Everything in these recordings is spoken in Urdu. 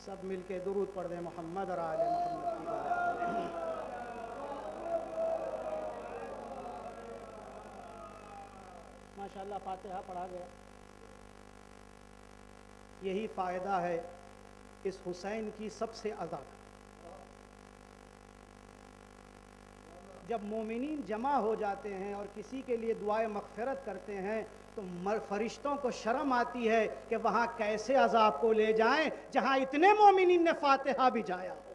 سب مل کے درود پڑھ دیں محمد اور آل محمد کی بارگاہ۔ ماشاءاللہ فاتحہ پڑھا گیا۔ یہی فائدہ ہے اس حسین کی سب سے عظیم۔ جب مومنین جمع ہو جاتے ہیں اور کسی کے لیے دعائے مغفرت کرتے ہیں تو فرشتوں کو شرم آتی ہے کہ وہاں کیسے عذاب کو لے جائیں جہاں اتنے مومنین نے فاتحہ بھی جایا ہو۔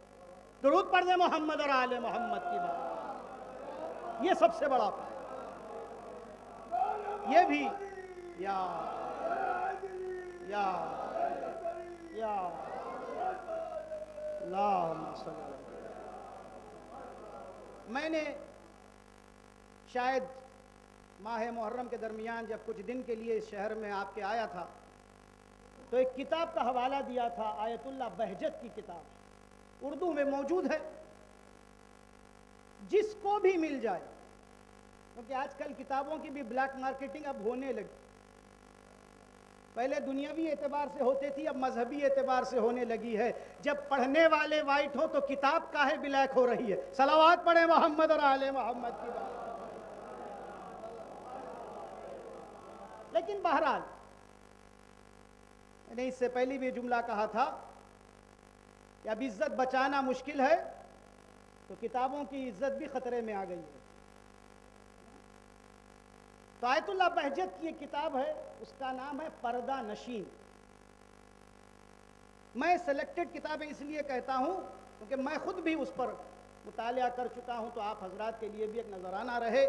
درود پڑھ دیں محمد اور آل محمد کی بات، یہ سب سے بڑا فائدہ۔ یہ بھی یا اللہم صلی اللہ۔ میں نے شاید ماہ محرم کے درمیان جب کچھ دن کے لیے اس شہر میں آپ کے آیا تھا تو ایک کتاب کا حوالہ دیا تھا، آیت اللہ بہجت کی کتاب، اردو میں موجود ہے، جس کو بھی مل جائے، کیونکہ آج کل کتابوں کی بھی بلیک مارکیٹنگ اب ہونے لگی۔ پہلے دنیاوی اعتبار سے ہوتی تھی، اب مذہبی اعتبار سے ہونے لگی ہے۔ جب پڑھنے والے وائٹ ہو تو کتاب کاہے بلیک ہو رہی ہے؟ صلوات پڑھیں محمد اور آل محمد کی بات۔ لیکن بہرحال میں نے اس سے پہلے بھی جملہ کہا تھا کہ اب عزت بچانا مشکل ہے تو کتابوں کی عزت بھی خطرے میں آ گئی ہے۔ تو آیت اللہ بہجت کی ایک کتاب ہے، اس کا نام ہے پردہ نشین۔ میں سلیکٹڈ کتابیں اس لیے کہتا ہوں کیونکہ میں خود بھی اس پر مطالعہ کر چکا ہوں، تو آپ حضرات کے لیے بھی ایک نظرانہ رہے۔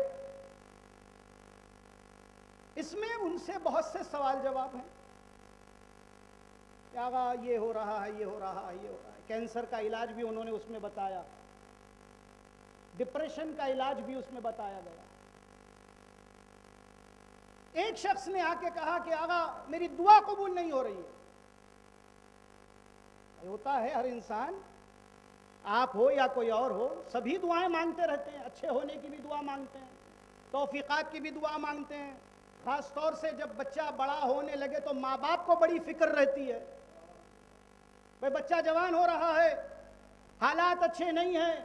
اس میں ان سے بہت سے سوال جواب ہیں کہ آقا یہ ہو رہا ہے، یہ ہو رہا ہے، یہ ہو رہا ہے۔ کینسر کا علاج بھی انہوں نے اس میں بتایا، ڈپریشن کا علاج بھی اس میں بتایا گیا۔ ایک شخص نے آ کے کہا کہ آقا میری دعا قبول نہیں ہو رہی ہے۔ ہوتا ہے، ہر انسان، آپ ہو یا کوئی اور ہو، سبھی دعائیں مانگتے رہتے ہیں، اچھے ہونے کی بھی دعا مانگتے ہیں، توفیقات کی بھی دعا مانگتے ہیں۔ خاص طور سے جب بچہ بڑا ہونے لگے تو ماں باپ کو بڑی فکر رہتی ہے، بھئی بچہ جوان ہو رہا ہے، حالات اچھے نہیں ہیں،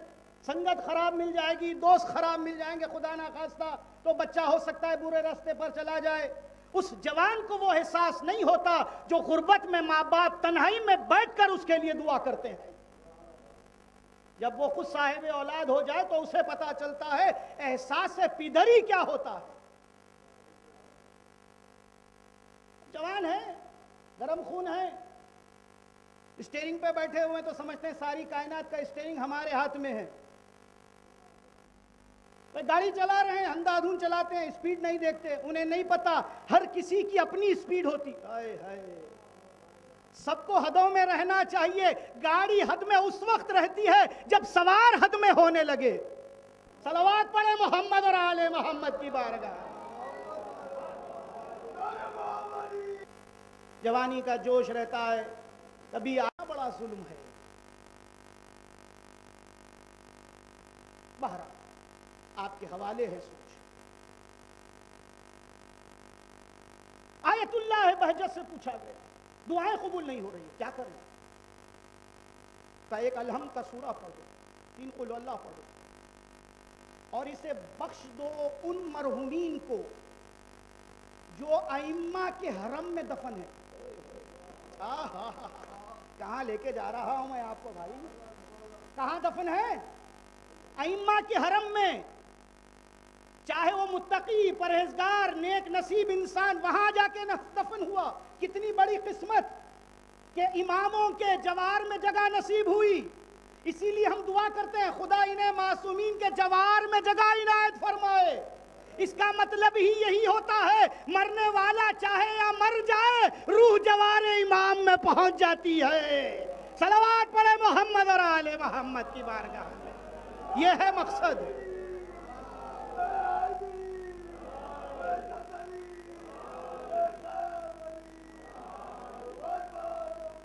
سنگت خراب مل جائے گی، دوست خراب مل جائیں گے، خدا نخواستہ تو بچہ ہو سکتا ہے برے راستے پر چلا جائے۔ اس جوان کو وہ احساس نہیں ہوتا جو غربت میں ماں باپ تنہائی میں بیٹھ کر اس کے لیے دعا کرتے ہیں۔ جب وہ خود صاحب اولاد ہو جائے تو اسے پتا چلتا ہے احساس پدری کیا ہوتا ہے۔ جوان ہے، گرم خون ہے، اسٹیئرنگ پہ بیٹھے ہوئے تو سمجھتے ہیں ساری کائنات کا اسٹیئرنگ ہمارے ہاتھ میں ہے۔ گاڑی چلا رہے ہیں، اندھا دھند چلاتے ہیں، اسپیڈ نہیں دیکھتے، انہیں نہیں پتا ہر کسی کی اپنی اسپیڈ ہوتی۔ ہائے ہائے، سب کو حدوں میں رہنا چاہیے۔ گاڑی حد میں اس وقت رہتی ہے جب سوار حد میں ہونے لگے۔ صلوات پڑھیں محمد اور آل محمد کی بارگاہ۔ جوانی کا جوش رہتا ہے، کبھی بڑا ظلم ہے۔ بہرحال آپ کے حوالے ہے سوچ۔ آیت اللہ بہجت سے پوچھا گیا، دعائیں قبول نہیں ہو رہی، کیا کرنا؟ کا ایک الحمد کا سورہ پڑھ دو، 3 قل اللہ پڑھ دو، اور اسے بخش دو ان مرحومین کو جو ائمہ کے حرم میں دفن ہے۔ کہاں لے کے جا رہا ہوں میں آپ کو بھائی؟ کہاں دفن ہے؟ ائمہ کے حرم میں۔ چاہے وہ متقی، پرہیزگار، نیک نصیب انسان وہاں جا کے دفن ہوا۔ کتنی بڑی قسمت کہ اماموں کے جوار میں جگہ نصیب ہوئی۔ اسی لیے ہم دعا کرتے ہیں خدا انہیں معصومین کے جوار میں جگہ عنایت فرمائے۔ اس کا مطلب ہی یہی ہوتا ہے، مرنے والا چاہے یا مر جائے، روح جوار امام میں پہنچ جاتی ہے۔ صلوات پڑھے محمد اور آل محمد کی بارگاہ میں۔ یہ ہے مقصد۔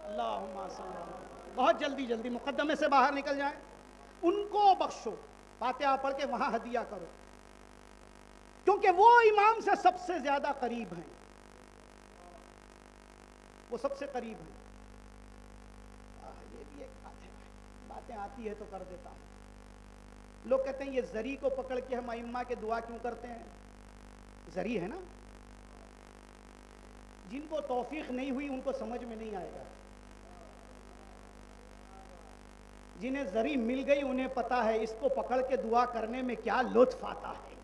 اللہم صلی اللہ علیہ وسلم۔ بہت جلدی مقدمے سے باہر نکل جائیں۔ ان کو بخشو، فاتحہ پڑھ کے وہاں ہدیہ کرو، کیونکہ وہ امام سے سب سے زیادہ قریب ہیں، وہ سب سے قریب ہیں۔ یہ بھی ایک بات ہے، باتیں آتی ہے تو کر دیتا ہوں. لوگ کہتے ہیں یہ زری کو پکڑ کے ہم ائمہ کے دعا کیوں کرتے ہیں؟ زری ہے نا، جن کو توفیق نہیں ہوئی ان کو سمجھ میں نہیں آئے گا. جنہیں زری مل گئی انہیں پتا ہے اس کو پکڑ کے دعا کرنے میں کیا لطف آتا ہے.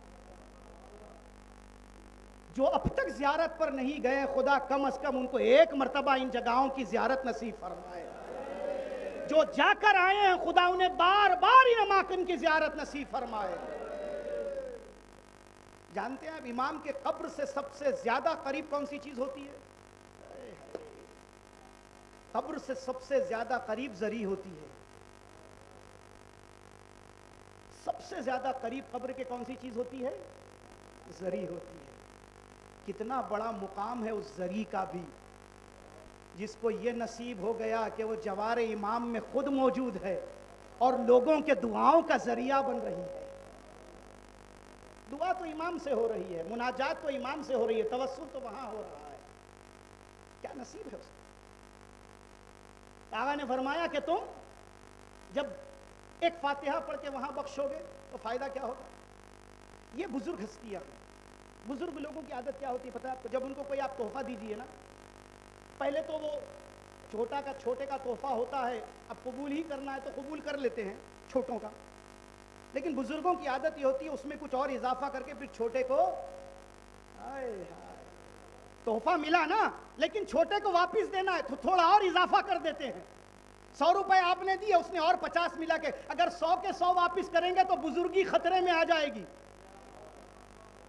جو اب تک زیارت پر نہیں گئے، خدا کم از کم ان کو ایک مرتبہ ان جگہوں کی زیارت نصیب فرمائے. جو جا کر آئے ہیں خدا انہیں بار بار ان اماکن کی زیارت نصیب فرمائے. جانتے ہیں اب امام کے قبر سے سب سے زیادہ قریب کون سی چیز ہوتی ہے؟ قبر سے سب سے زیادہ قریب زری ہوتی ہے. سب سے زیادہ قریب قبر کے کون سی چیز ہوتی ہے؟ زری ہوتی ہے. کتنا بڑا مقام ہے اس زری کا بھی، جس کو یہ نصیب ہو گیا کہ وہ جوار امام میں خود موجود ہے اور لوگوں کے دعاؤں کا ذریعہ بن رہی ہے. دعا تو امام سے ہو رہی ہے، مناجات تو امام سے ہو رہی ہے، توسل تو وہاں ہو رہا ہے. کیا نصیب ہے اس کا. آقا نے فرمایا کہ تم جب ایک فاتحہ پڑھ کے وہاں بخشو گے تو فائدہ کیا ہوگا. یہ بزرگ ہستیاں ہیں. بزرگ لوگوں کی عادت کیا ہوتی ہے پتہ ہے آپ کو؟ جب ان کو کوئی آپ تحفہ دیجیے نا، پہلے تو وہ چھوٹے کا تحفہ ہوتا ہے، اب قبول ہی کرنا ہے تو قبول کر لیتے ہیں چھوٹوں کا. لیکن بزرگوں کی عادت یہ ہوتی ہے اس میں کچھ اور اضافہ کر کے پھر چھوٹے کو تحفہ ملا نا لیکن چھوٹے کو واپس دینا ہے تو تھوڑا اور اضافہ کر دیتے ہیں. 100 روپے آپ نے دیے، اس نے اور 50 ملا کے، اگر 100 کے 100 واپس کریں گے تو بزرگی خطرے میں آ جائے گی.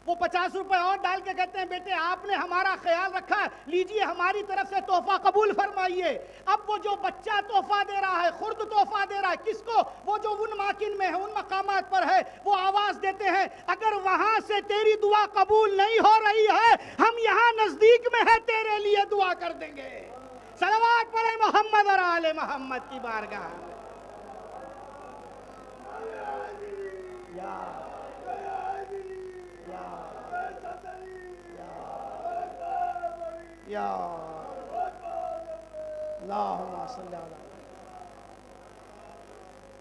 وہ 50 روپے اور ڈال کے کہتے ہیں بیٹے آپ نے ہمارا خیال رکھا، لیجئے ہماری طرف سے تحفہ قبول فرمائیے. اب وہ جو بچہ تحفہ دے رہا ہے، خرد تحفہ دے رہا ہے کس کو؟ وہ جو ان ماکن میں ہے، ان مقامات پر ہے، وہ آواز دیتے ہیں اگر وہاں سے تیری دعا قبول نہیں ہو رہی ہے، ہم یہاں نزدیک میں ہے تیرے لیے دعا کر دیں گے. صلوات پڑھیں محمد اور آل محمد کی بارگاہ میں. یا اللہم صلی اللہ.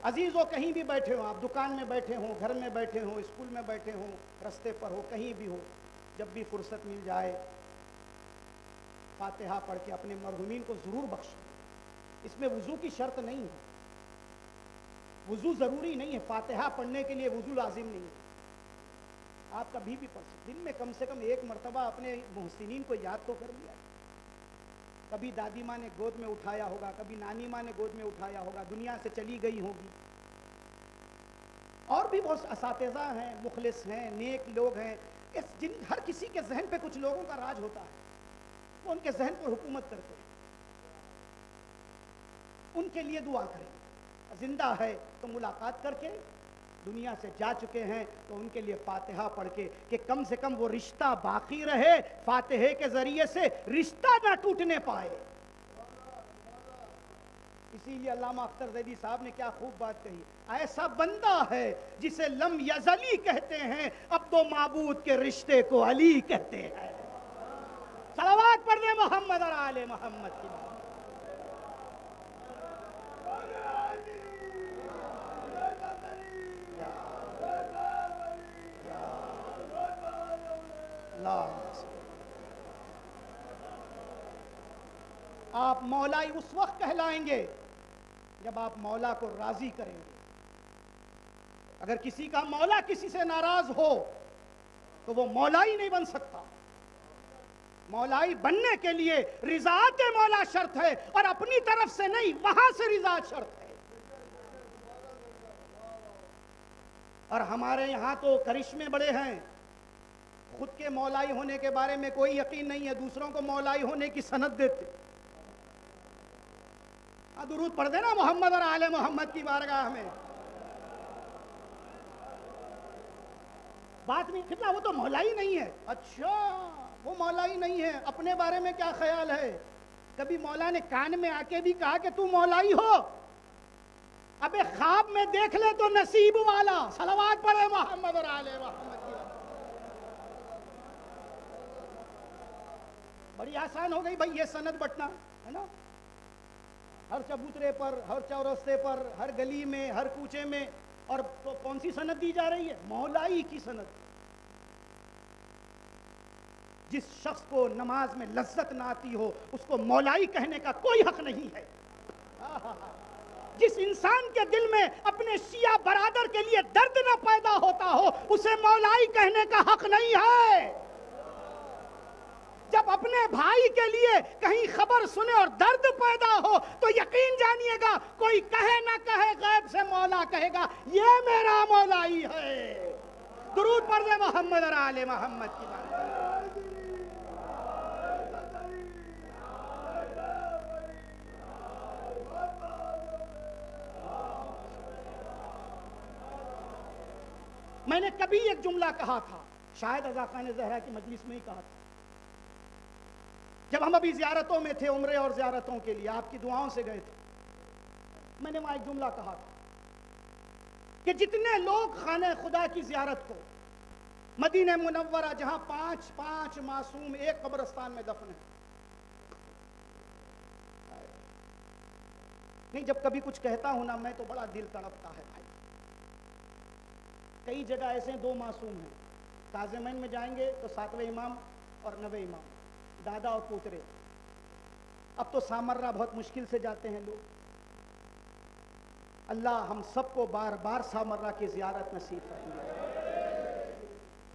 عزیزو کہیں بھی بیٹھے ہوں آپ، دکان میں بیٹھے ہوں، گھر میں بیٹھے ہوں، اسکول میں بیٹھے ہوں، رستے پر ہو، کہیں بھی ہو، جب بھی فرصت مل جائے فاتحہ پڑھ کے اپنے مرحومین کو ضرور بخشیں. اس میں وضو کی شرط نہیں ہے، وضو ضروری نہیں ہے. فاتحہ پڑھنے کے لیے وضو لازم نہیں ہے، آپ کبھی بھی پڑھ سکتے. دن میں کم سے کم ایک مرتبہ اپنے محسنین کو یاد تو کر لیا. کبھی دادی ماں نے گود میں اٹھایا ہوگا، کبھی نانی ماں نے گود میں اٹھایا ہوگا، دنیا سے چلی گئی ہوگی. اور بھی بہت اساتذہ ہیں، مخلص ہیں، نیک لوگ ہیں، ہر کسی کے ذہن پہ کچھ لوگوں کا راج ہوتا ہے، وہ ان کے ذہن پر حکومت کرتے ہیں. ان کے لیے دعا کریں. زندہ ہے تو ملاقات کر کے، دنیا سے جا چکے ہیں تو ان کے لیے فاتحہ پڑھ کے کہ کم سے کم وہ رشتہ باقی رہے، فاتحے کے ذریعے سے رشتہ نہ ٹوٹنے پائے. اسی لیے علامہ اختر زیدی صاحب نے کیا خوب بات کہی، ایسا بندہ ہے جسے لم یزلی کہتے ہیں، اب تو معبود کے رشتے کو علی کہتے ہیں. صلوات پڑھ دیں محمد اور آل محمد کی. آپ مولائی اس وقت کہلائیں گے جب آپ مولا کو راضی کریں گے. اگر کسی کا مولا کسی سے ناراض ہو تو وہ مولائی نہیں بن سکتا. مولائی بننے کے لیے رضاعت مولا شرط ہے اور اپنی طرف سے نہیں، وہاں سے رضا شرط ہے. اور ہمارے یہاں تو کرشمے بڑے ہیں، خود کے مولائی ہونے کے بارے میں کوئی یقین نہیں ہے، دوسروں کو مولائی ہونے کی سند دیتے. درود پڑھ دینا محمد اور آل محمد کی بارگاہ میں. بات نہیں کتنا وہ تو مولائی نہیں ہے. اچھا وہ مولائی نہیں ہے، اپنے بارے میں کیا خیال ہے؟ کبھی مولا نے کان میں آ کے بھی کہا کہ تو مولائی ہو؟ ابے خواب میں دیکھ لے تو نصیب والا. صلوات پڑھے محمد اور آل محمد کی. بڑی آسان ہو گئی بھائی یہ سند بٹنا ہے نا. ہر چبوترے پر، ہر چورستے پر، ہر گلی میں، ہر کوچے میں. اور کون سی سند دی جا رہی ہے؟ مولائی کی سند. جس شخص کو نماز میں لذت نہ آتی ہو اس کو مولائی کہنے کا کوئی حق نہیں ہے. جس انسان کے دل میں اپنے شیعہ برادر کے لیے درد نہ پیدا ہوتا ہو اسے مولائی کہنے کا حق نہیں ہے. جب اپنے بھائی کے لیے کہیں خبر سنے اور درد پیدا ہو تو یقین جانیے گا کوئی کہے نہ کہے غیب سے مولا کہے گا یہ میرا مولائی ہے. درود پڑھ دے محمد اور آل محمد کی بات. میں نے کبھی ایک جملہ کہا تھا، شاید اذاخان زہرا کی مجلس میں ہی کہا تھا، جب ہم ابھی زیارتوں میں تھے، عمرے اور زیارتوں کے لیے آپ کی دعاؤں سے گئے تھے. میں نے وہاں ایک جملہ کہا تھا کہ جتنے لوگ خانہ خدا کی زیارت کو، مدینہ منورہ جہاں 5 معصوم ایک قبرستان میں دفن ہیں، نہیں جب کبھی کچھ کہتا ہوں نا میں تو بڑا دل تڑپتا ہے بھائی. کئی جگہ ایسے 2 معصوم ہیں. کاظمین میں جائیں گے تو 7ویں امام اور 9ویں امام، دادا اور پوترے. اب تو سامرہ بہت مشکل سے جاتے ہیں لوگ. اللہ ہم سب کو بار بار سامرہ کی زیارت نصیب فرمائے.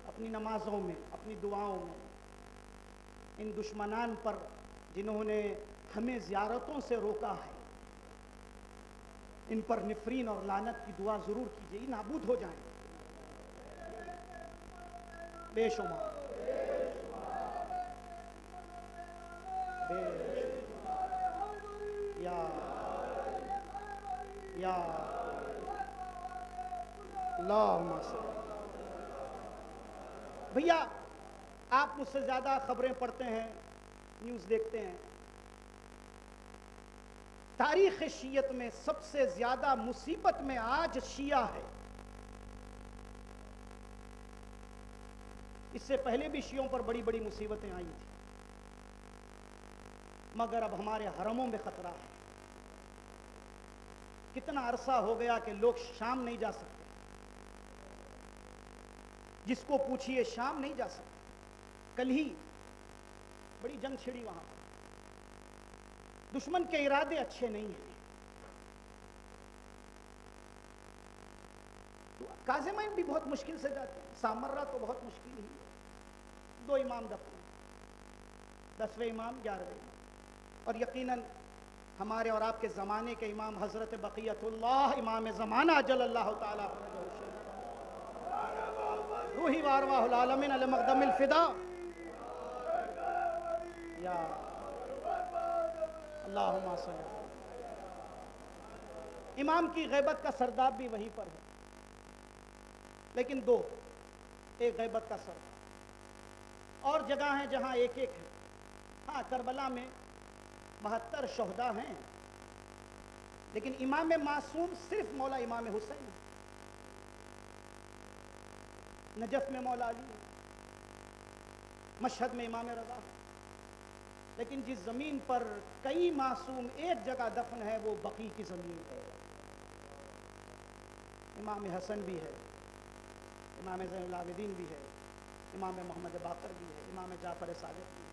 اپنی نمازوں میں، اپنی دعاؤں میں ان دشمنان پر جنہوں نے ہمیں زیارتوں سے روکا ہے ان پر نفرین اور لعنت کی دعا ضرور کیجیے. یہ نابود ہو جائیں بے شمار. یا اللہم صل. بھیا آپ مجھ سے زیادہ خبریں پڑھتے ہیں، نیوز دیکھتے ہیں. تاریخ شیعت میں سب سے زیادہ مصیبت میں آج شیعہ ہے. اس سے پہلے بھی شیعوں پر بڑی بڑی مصیبتیں آئی تھیں، مگر اب ہمارے حرموں میں خطرہ ہے. کتنا عرصہ ہو گیا کہ لوگ شام نہیں جا سکتے. جس کو پوچھئے شام نہیں جا سکتے. کل ہی بڑی جنگ چھڑی وہاں. دشمن کے ارادے اچھے نہیں ہیں. تو کاظمین بھی بہت مشکل سے جاتے ہیں، سامرہ تو بہت مشکل ہی ہے. 2 امام دفن، 10ویں امام 11ویں امام. اور یقیناً ہمارے اور آپ کے زمانے کے امام حضرت بقیت اللہ امام زمانہ جل اللہ تعالیٰ روحی وارواہ العالمین علی مقدم الفدا. یا اللہم صل. امام کی غیبت کا سرداب بھی وہیں پر ہے، لیکن 2، ایک غیبت کا سرداب اور جگہ ہیں جہاں ایک ہے. ہاں کربلا میں 72 شہداء ہیں، لیکن امام معصوم صرف مولا امام حسین ہے. نجف میں مولا علی ہے، مشہد میں امام رضا ہے. لیکن جس زمین پر کئی معصوم ایک جگہ دفن ہے وہ بقی کی زمین ہے. امام حسن بھی ہے، امام زین العابدین بھی ہے، امام محمد باقر بھی ہے، امام جعفر صادق بھی ہے،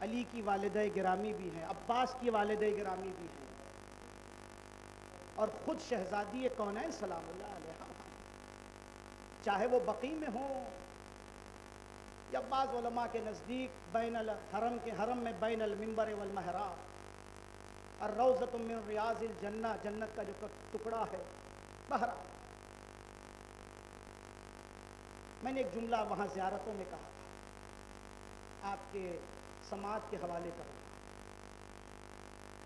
علی کی والدہ گرامی بھی ہیں، عباس کی والدہ گرامی بھی ہیں، اور خود شہزادی کونین سلام اللہ علیہ. چاہے وہ بقی میں ہوں یا بعض علماء کے نزدیک بین الحرم کے حرم میں بین المنبر والمحراب الروضۃ من ریاض الجنہ، جنت کا جو ٹکڑا ہے. بہرحال میں نے ایک جملہ وہاں زیارتوں میں کہا تھا، آپ کے سماعت کے حوالے کروں.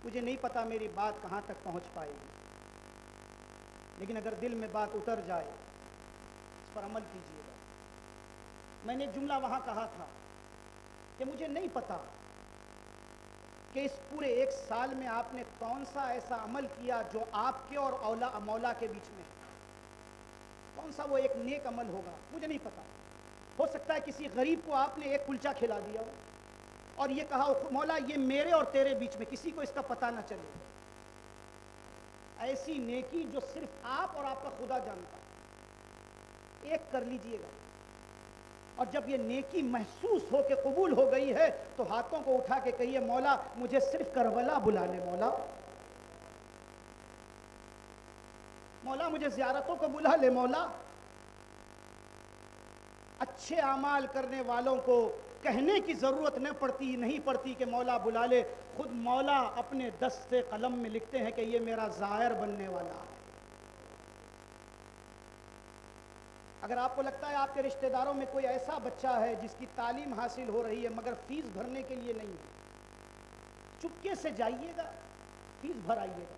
مجھے نہیں پتا میری بات کہاں تک پہنچ پائے گی، لیکن اگر دل میں بات اتر جائے اس پر عمل کیجیے گا. میں نے ایک جملہ وہاں کہا تھا کہ مجھے نہیں پتا کہ اس پورے 1 سال میں آپ نے کون سا ایسا عمل کیا جو آپ کے اور مولا کے بیچ میں ہے. کون سا وہ ایک نیک عمل ہوگا، مجھے نہیں پتا. ہو سکتا ہے کسی غریب کو آپ نے ایک کلچا کھلا دیا ہو، اور یہ کہا مولا یہ میرے اور تیرے بیچ میں کسی کو اس کا پتہ نہ چلے. ایسی نیکی جو صرف آپ اور آپ کا خدا جانتا ایک کر لیجئے گا. اور جب یہ نیکی محسوس ہو کے قبول ہو گئی ہے تو ہاتھوں کو اٹھا کے کہیے مولا مجھے صرف کربلا بلا لے. مولا مجھے زیارتوں کو بلا لے. مولا اچھے اعمال کرنے والوں کو کہنے کی ضرورت نہیں پڑتی کہ مولا بلا لے. خود مولا اپنے دست قلم میں لکھتے ہیں کہ یہ میرا زائر بننے والا ہے. اگر آپ کو لگتا ہے آپ کے رشتہ داروں میں کوئی ایسا بچہ ہے جس کی تعلیم حاصل ہو رہی ہے مگر فیس بھرنے کے لیے نہیں ہے, چپکے سے جائیے گا, فیس بھر آئیے گا.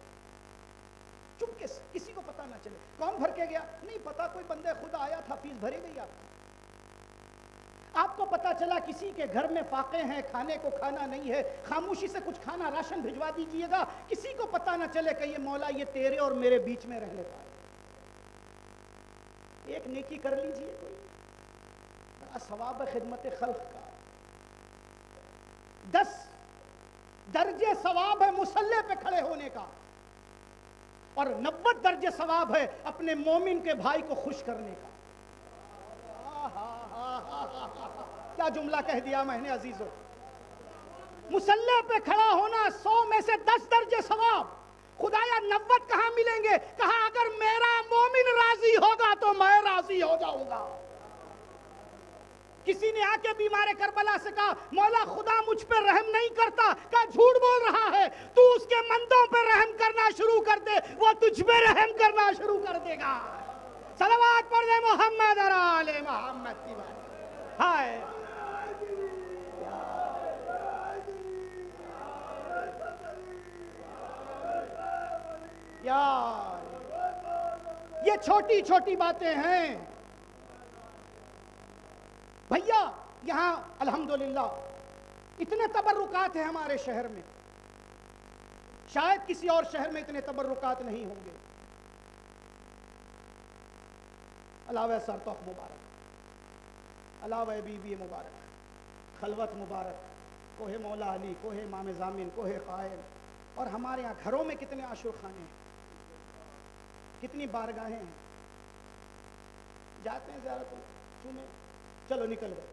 چپکے سے, کسی کو پتہ نہ چلے. کون بھر کے گیا نہیں پتا, کوئی بندے خدا آیا تھا, فیس بھری گئی آپ کو پتا چلا کسی کے گھر میں فاقے ہیں, کھانے کو کھانا نہیں ہے, خاموشی سے کچھ کھانا راشن بھجوا دیجئے گا, کسی کو پتا نہ چلے کہ یہ مولا یہ تیرے اور میرے بیچ میں رہ لیتا ہے. ایک نیکی کر لیجئے کوئی ثواب خدمت خلق کا. 10 درجے ثواب ہے مصلی پہ کھڑے ہونے کا, اور 90 درجے ثواب ہے اپنے مومن کے بھائی کو خوش کرنے کا. کیا جملہ کہہ دیا میں نے عزیزو. مصلی پہ کھڑا ہونا 100 میں سے 10 درجے ثواب. خدایا 90 کہاں ملیں گے؟ کہا اگر میرا مومن راضی ہوگا تو میں راضی ہو جاؤں گا. کسی نے آ کے بیمار کربلا سے کہا مولا خدا مجھ پہ رحم نہیں کرتا. کہا جھوٹ بول رہا ہے, تو اس کے مندوں پہ رحم کرنا شروع کر دے, وہ تجھ پہ رحم کرنا شروع کر دے گا. صلوات پڑھ دے محمد اور آل محمد کی بات. ہائے یار, یہ چھوٹی چھوٹی باتیں ہیں بھیا. یہاں الحمدللہ اتنے تبرکات ہیں ہمارے شہر میں, شاید کسی اور شہر میں اتنے تبرکات نہیں ہوں گے. علاوہ سرتوخ مبارک, علاوہ بی بی مبارک, خلوت مبارک, کوہ مولا علی, کوہ امام زامن, کوہ قائم. اور ہمارے یہاں گھروں میں کتنے عاشور خانے ہیں, کتنی بارگاہیں ہیں. جاتے ہیں زیارت چومیں, چلو نکل گئے.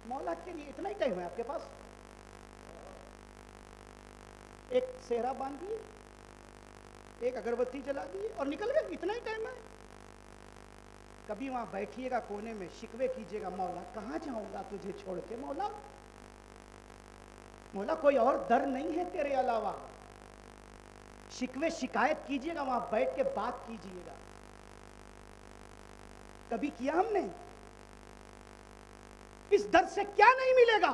مولا کے لیے اتنا ہی ٹائم ہے آپ کے پاس؟ ایک سہرا باندھ دیے, ایک اگربتی جلا دیے اور نکل گئے, اتنا ہی ٹائم ہے. کبھی وہاں بیٹھیے گا کونے میں, شکوے کیجیے گا مولا کہاں جاؤں گا تجھے چھوڑ کے. مولا مولا کوئی اور در نہیں ہے تیرے علاوہ. شکوے شکایت کیجیے گا, وہاں بیٹھ کے بات کیجیے گا. کبھی کیا ہم نے؟ اس در سے کیا نہیں ملے گا؟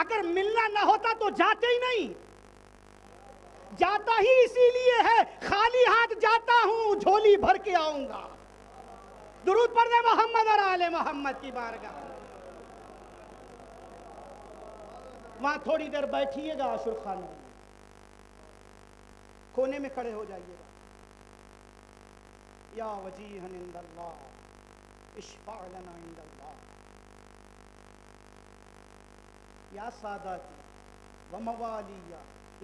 اگر ملنا نہ ہوتا تو جاتے ہی نہیں. جاتا ہی اسی لیے ہے, خالی ہاتھ جاتا ہوں, جھولی بھر کے آؤں گا. درود پڑھ دے محمد اور آل محمد کی بارگاہ. وہاں تھوڑی دیر بیٹھیے گا عاشور خانے میں, کونے میں کھڑے ہو جائیے گا. یا وجیہا عند اللہ اشفع لنا عند اللہ. یا ساداتی وموالی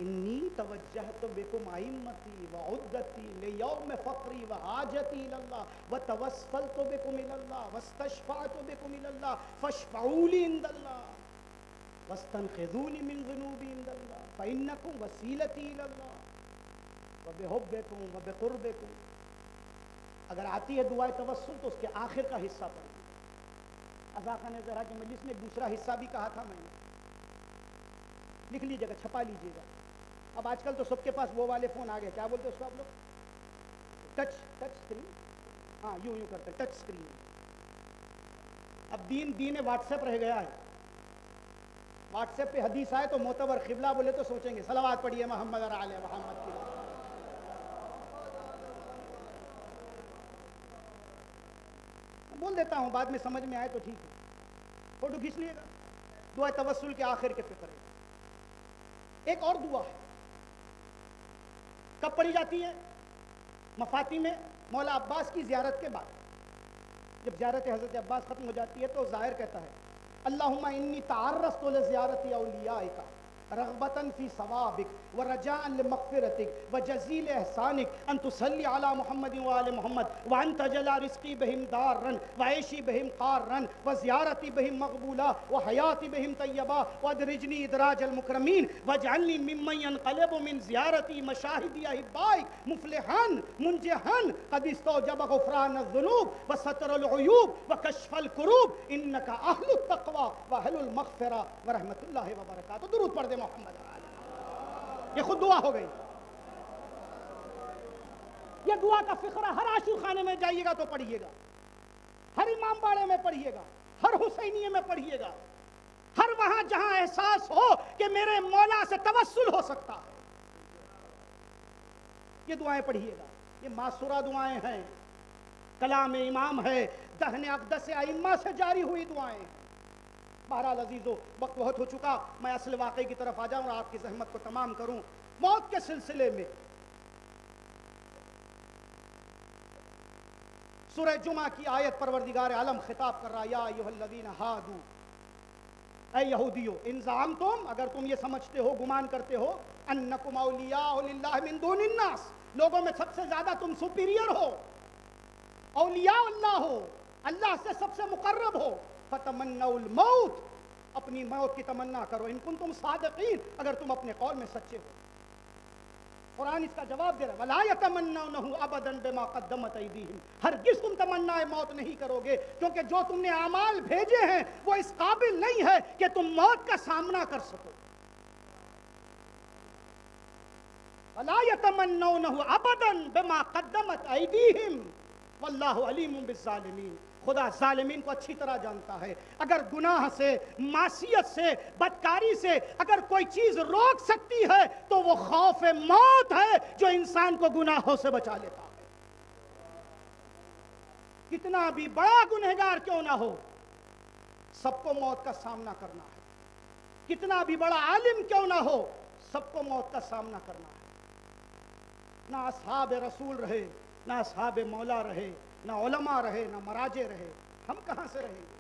انی توجہت بکم ائمتی وعدتی لیوم فقری وحاجتی الاللہ وتوسلت بکم الاللہ واستشفعت بکم الاللہ فاشفعوا لی عند اللہ واستنقذونی من ذنوبی عند اللہ فإنکم وسیلتی الاللہ وبحبکم وبقربکم. اگر آتی ہے دعائے توسل تو اس کے آخر کا حصہ پڑھیں. عزا خان زہرا کی مجلس میں دوسرا حصہ بھی کہا تھا میں نے, لکھ لیجیے گا, چھپا لیجیے گا. اب آج کل تو سب کے پاس وہ والے فون آ گئے, کیا بولتے اس کو آپ لوگ, ٹچ اسکرین. ہاں یوں کرتے ٹچ اسکرین. اب دین واٹس ایپ رہ گیا ہے. واٹس ایپ پہ حدیث آئے تو معتبر قبلہ بولے تو سوچیں گے صلوات پڑھیے محمد اور آل محمد کی. بول دیتا ہوں, بعد میں سمجھ میں آئے تو ٹھیک ہے. فوٹو کھینچ لیے گا, دعا توسل کے آخر کے پہ کرے. ایک اور دعا ہے, کب پڑھی جاتی ہے؟ مفاتی میں مولا عباس کی زیارت کے بعد. جب زیارت حضرت عباس ختم ہو جاتی ہے تو ظاہر کہتا ہے اللہم انی تعرضت لزیارت اولیائک رغبتاً فی ثوابک ورجاءً لمغفرتک وجزیل احسانک ان تصلی علی محمد وآل محمد وان تجعل رزقی بہم دارا وعیشی بہم قارا وزیارتی بہم مقبولا وحیاتی بہم طیبا وادرجنی ادراج المکرمین واجعلنی ممن ینقلب من زیارتی مشاہد احبائک مفلحا منجحا قد استوجب غفران الذنوب وستر العیوب وکشف الکروب انک اہل التقوی واہل المغفرہ ورحمۃ اللہ وبرکاتہ. درود پڑھ دے محمد. یہ خود دعا ہو گئی. یہ دعا کا فقرہ ہر عاشق خانے میں جائیے گا تو پڑھیے گا, ہر امام باڑے میں پڑھیے گا, ہر حسینیے میں پڑھیے گا, ہر وہاں جہاں احساس ہو کہ میرے مولا سے توسل ہو سکتا ہے, یہ دعائیں پڑھیے گا. یہ معصورہ دعائیں ہیں, کلام امام ہے, دہن اقدس ائمہ سے جاری ہوئی دعائیں ہیں. بہرحال عزیزو, وقت بہت ہو چکا, میں اصل واقعے کی طرف آ جاؤں اور آپ کی زحمت کو تمام کروں. موت کے سلسلے میں سورہ جمعہ کی آیت پروردگار عالم خطاب کر رہا, یا ایھا الذین ہادو, اے یہودیو, ان زعمتم, اگر تم یہ سمجھتے ہو, گمان کرتے ہو, انکم اولیاء للہ من دون الناس, لوگوں میں سب سے زیادہ تم سپیریئر ہو, اولیاء اللہ ہو, اللہ سے سب سے مقرب ہو, فتمنوا الموت, اپنی موت کی تمنا کرو, ان کنتم صادقین, اگر تم اپنے قول میں سچے ہو. قرآن اس کا جواب دے رہا ہے, وَلَا يَتَمَنَّوْنَهُ أَبَدًا بِمَا قَدَّمَتْ أَيْدِيهِمْ, ہرگز تم تمنا موت نہیں کرو گے, کیونکہ جو تم نے اعمال بھیجے ہیں وہ اس قابل نہیں ہے کہ تم موت کا سامنا کر سکو. وَلَا يَتَمَنَّوْنَهُ أَبَدًا بِمَا قَدَّمَتْ أَيْدِيهِمْ وَاللَّهُ عَلِيمٌ بِالظَّالِمِينَ. خدا ظالمین کو اچھی طرح جانتا ہے. اگر گناہ سے, معصیت سے, بدکاری سے اگر کوئی چیز روک سکتی ہے تو وہ خوف موت ہے جو انسان کو گناہوں سے بچا لیتا ہے. کتنا بھی بڑا گنہگار کیوں نہ ہو, سب کو موت کا سامنا کرنا ہے. کتنا بھی بڑا عالم کیوں نہ ہو, سب کو موت کا سامنا کرنا ہے. نہ اصحاب رسول رہے, نہ اصحاب مولا رہے, نہ علماء رہے, نہ مراجع رہے, ہم کہاں سے رہیں گے؟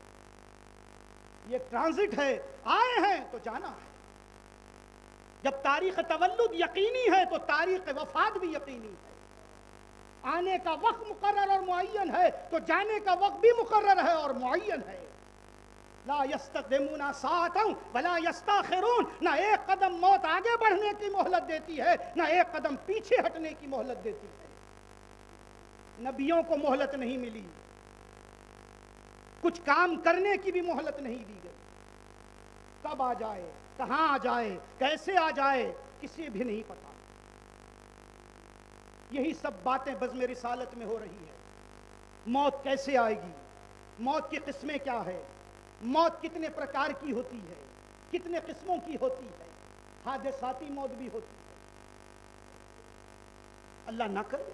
یہ ٹرانزٹ ہے, آئے ہیں تو جانا ہے. جب تاریخ تولد یقینی ہے تو تاریخ وفات بھی یقینی ہے. آنے کا وقت مقرر اور معین ہے تو جانے کا وقت بھی مقرر ہے اور معین ہے. لا یستقدمون ساعة ولا یستاخرون, نہ ایک قدم موت آگے بڑھنے کی مہلت دیتی ہے, نہ ایک قدم پیچھے ہٹنے کی مہلت دیتی ہے. نبیوں کو مہلت نہیں ملی, کچھ کام کرنے کی بھی مہلت نہیں دی گئی. کب آ جائے, کہاں آ جائے, کیسے آ جائے, کسی بھی نہیں پتا. یہی سب باتیں بزم رسالت میں ہو رہی ہے. موت کیسے آئے گی, موت کی قسمیں کیا ہے, موت کتنے پرکار کی ہوتی ہے, کتنے قسموں کی ہوتی ہے, حادثاتی موت بھی ہوتی ہے. اللہ نہ کرے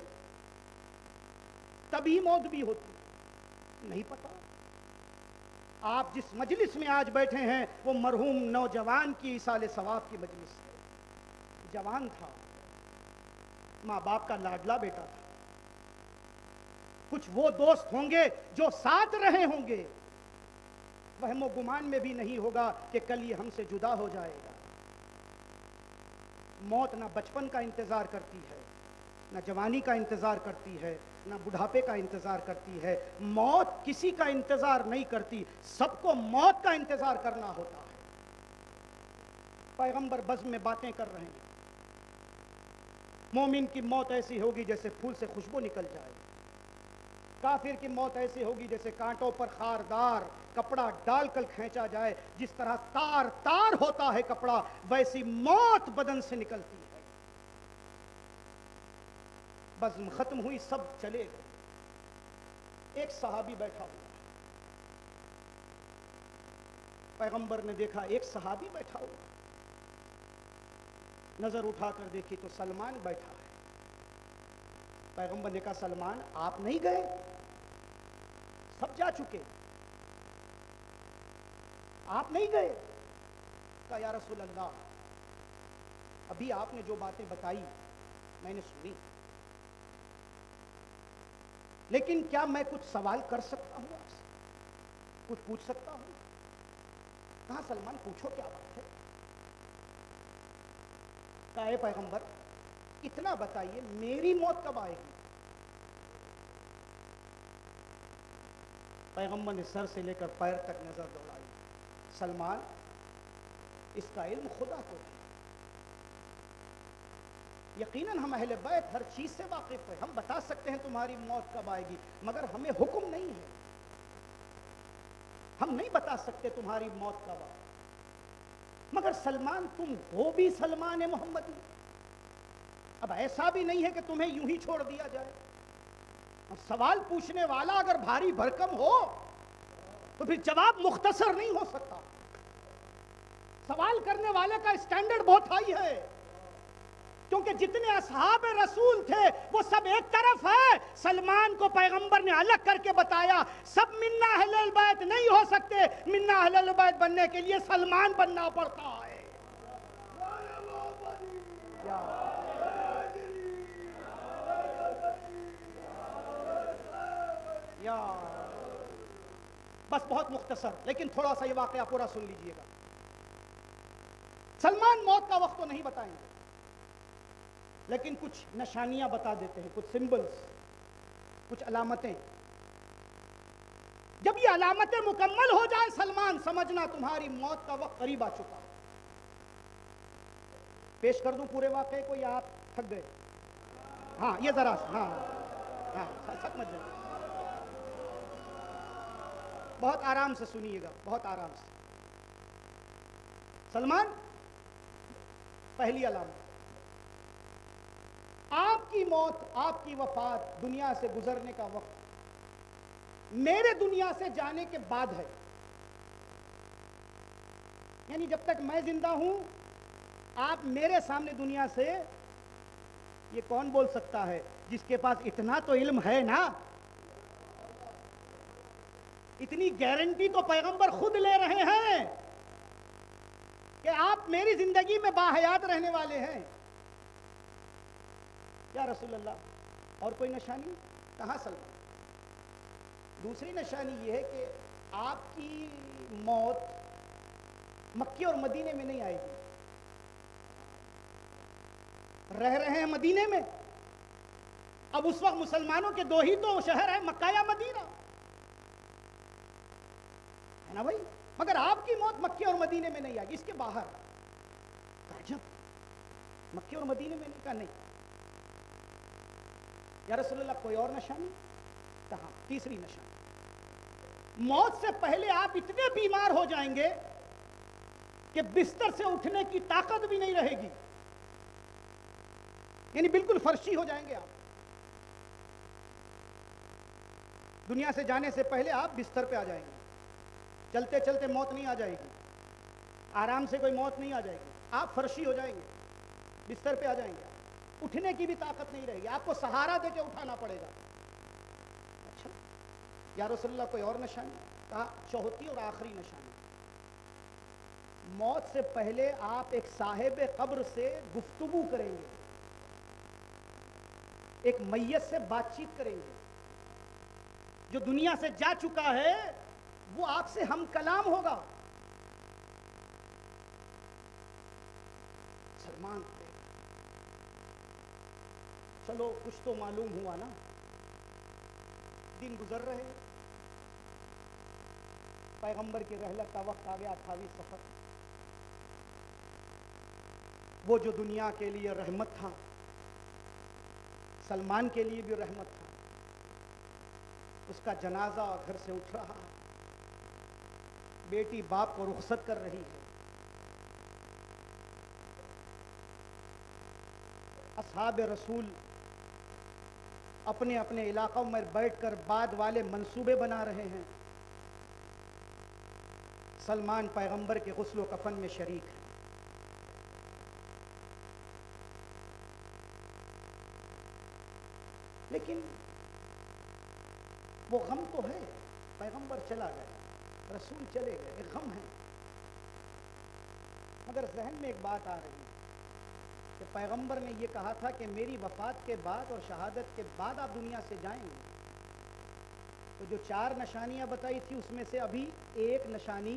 تبھی موت بھی ہوتی ہے, نہیں پتا. آپ جس مجلس میں آج بیٹھے ہیں وہ مرحوم نوجوان کی ایصال ثواب کی مجلس ہے. جوان تھا, ماں باپ کا لاڈلا بیٹا تھا. کچھ وہ دوست ہوں گے جو ساتھ رہے ہوں گے, وہم و گمان میں بھی نہیں ہوگا کہ کل یہ ہم سے جدا ہو جائے گا. موت نہ بچپن کا انتظار کرتی ہے, نہ جوانی کا انتظار کرتی ہے, نہ بڑھاپے کا انتظار کرتی ہے. موت کسی کا انتظار نہیں کرتی, سب کو موت کا انتظار کرنا ہوتا ہے. پیغمبر بزم میں باتیں کر رہے ہیں. مومن کی موت ایسی ہوگی جیسے پھول سے خوشبو نکل جائے, کافر کی موت ایسی ہوگی جیسے کانٹوں پر خاردار کپڑا ڈال کر کھینچا جائے. جس طرح تار تار ہوتا ہے کپڑا, ویسی موت بدن سے نکلتی ہے. بزم ختم ہوئی, سب چلے گئے. ایک صحابی بیٹھا ہوا, پیغمبر نے دیکھا ایک صحابی بیٹھا ہوا. نظر اٹھا کر دیکھی تو سلمان بیٹھا ہے. پیغمبر نے کہا سلمان آپ نہیں گئے, سب جا چکے, آپ نہیں گئے؟ کہا یا رسول اللہ ابھی آپ نے جو باتیں بتائی میں نے سنی, لیکن کیا میں کچھ سوال کر سکتا ہوں آپ سے, کچھ پوچھ سکتا ہوں؟ کہا سلمان پوچھو کیا بات ہے؟ کہا اے پیغمبر اتنا بتائیے میری موت کب آئے گی؟ پیغمبر نے سر سے لے کر پیر تک نظر دوڑائی. سلمان اس کا علم خدا کو ہے. یقیناً ہم اہل بیت ہر چیز سے واقف ہیں, ہم بتا سکتے ہیں تمہاری موت کب آئے گی, مگر ہمیں حکم نہیں ہے, ہم نہیں بتا سکتے تمہاری موت کب آئے. مگر سلمان تم ہو بھی سلمان محمدی, اب ایسا بھی نہیں ہے کہ تمہیں یوں ہی چھوڑ دیا جائے. اب سوال پوچھنے والا اگر بھاری بھرکم ہو تو پھر جواب مختصر نہیں ہو سکتا. سوال کرنے والے کا اسٹینڈرڈ بہت ہائی ہے, کیونکہ جتنے اصحاب رسول تھے وہ سب ایک طرف ہے. سلمان کو پیغمبر نے الگ کر کے بتایا سب منا اہل البیت نہیں ہو سکتے, منا اہل البیت بننے کے لیے سلمان بننا پڑتا ہے. بس بہت مختصر, لیکن تھوڑا سا یہ واقعہ پورا سن لیجئے گا. سلمان موت کا وقت تو نہیں بتائیں گے, لیکن کچھ نشانیاں بتا دیتے ہیں, کچھ سمبلز, کچھ علامتیں. جب یہ علامتیں مکمل ہو جائے سلمان سمجھنا تمہاری موت کا وقت قریب آ چکا. پیش کر دوں پورے واقعے کو یا آپ تھک گئے؟ ہاں یہ ذرا ہاں سمجھ جائیں, بہت آرام سے سنیے گا, بہت آرام سے. سلمان, پہلی علامت, آپ کی موت, آپ کی وفات, دنیا سے گزرنے کا وقت میرے دنیا سے جانے کے بعد ہے. یعنی جب تک میں زندہ ہوں آپ میرے سامنے دنیا سے, یہ کون بول سکتا ہے جس کے پاس اتنا تو علم ہے نا, اتنی گارنٹی تو پیغمبر خود لے رہے ہیں کہ آپ میری زندگی میں باحیات رہنے والے ہیں. یا رسول اللہ اور کوئی نشانی؟ کہاں سلمان. دوسری نشانی یہ ہے کہ آپ کی موت مکے اور مدینے میں نہیں آئے گی. رہ رہے ہیں مدینے میں, اب اس وقت مسلمانوں کے دو ہی تو شہر ہیں, مکہ یا مدینہ, ہے نا بھائی. مگر آپ کی موت مکے اور مدینے میں نہیں آئے گی, اس کے باہر. عجب, مکے اور مدینے میں نہیں, کہا نہیں. یا رسول اللہ کوئی اور نشانی؟ کہا تیسری نشانی, موت سے پہلے آپ اتنے بیمار ہو جائیں گے کہ بستر سے اٹھنے کی طاقت بھی نہیں رہے گی, یعنی بالکل فرشی ہو جائیں گے آپ. دنیا سے جانے سے پہلے آپ بستر پہ آ جائیں گے, چلتے چلتے موت نہیں آ جائے گی, آرام سے کوئی موت نہیں آ جائے گی, آپ فرشی ہو جائیں گے, بستر پہ آ جائیں گے, اٹھنے کی بھی طاقت نہیں رہے گی, آپ کو سہارا دے کے اٹھانا پڑے گا. اچھا یا رسول اللہ کوئی اور نشانی؟ کہا چوتھی اور آخری نشانی, موت سے پہلے آپ ایک صاحب قبر سے گفتگو کریں گے, ایک میت سے بات چیت کریں گے. جو دنیا سے جا چکا ہے وہ آپ سے ہم کلام ہوگا. سلمان چلو کچھ تو معلوم ہوا نا. دن گزر رہے, پیغمبر کی رحلت کا وقت آ گیا, 28 سفر. وہ جو دنیا کے لیے رحمت تھا سلمان کے لیے بھی رحمت تھا, اس کا جنازہ گھر سے اٹھ رہا, بیٹی باپ کو رخصت کر رہی ہے. اصحاب رسول اپنے اپنے علاقوں میں بیٹھ کر بعد والے منصوبے بنا رہے ہیں. سلمان پیغمبر کے غسل و کفن میں شریک ہے. لیکن وہ غم تو ہے, پیغمبر چلا گیا, رسول چلے گئے, ایک غم ہے. مگر ذہن میں ایک بات آ رہی ہے کہ پیغمبر نے یہ کہا تھا کہ میری وفات کے بعد اور شہادت کے بعد آپ دنیا سے جائیں گے. تو جو 4 نشانیاں بتائی تھی اس میں سے ابھی ایک نشانی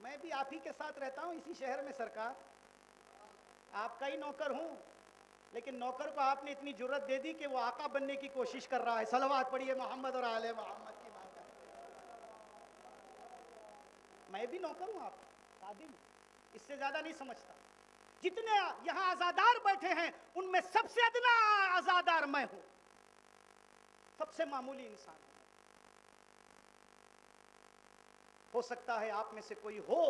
میں بھی آپ ہی کے ساتھ رہتا ہوں اسی شہر میں سرکار، آپ کا ہی نوکر ہوں، لیکن نوکر کو آپ نے اتنی جرت دے دی کہ وہ آقا بننے کی کوشش کر رہا ہے۔ صلوات پڑھیے محمد اور آل محمد کی بات ہے۔ میں بھی نوکر ہوں، آپ خادم، اس سے زیادہ نہیں سمجھتا۔ جتنے یہاں عزادار بیٹھے ہیں ان میں سب سے ادنا عزادار میں ہوں، سب سے معمولی انسان ہوں۔ ہو سکتا ہے آپ میں سے کوئی ہو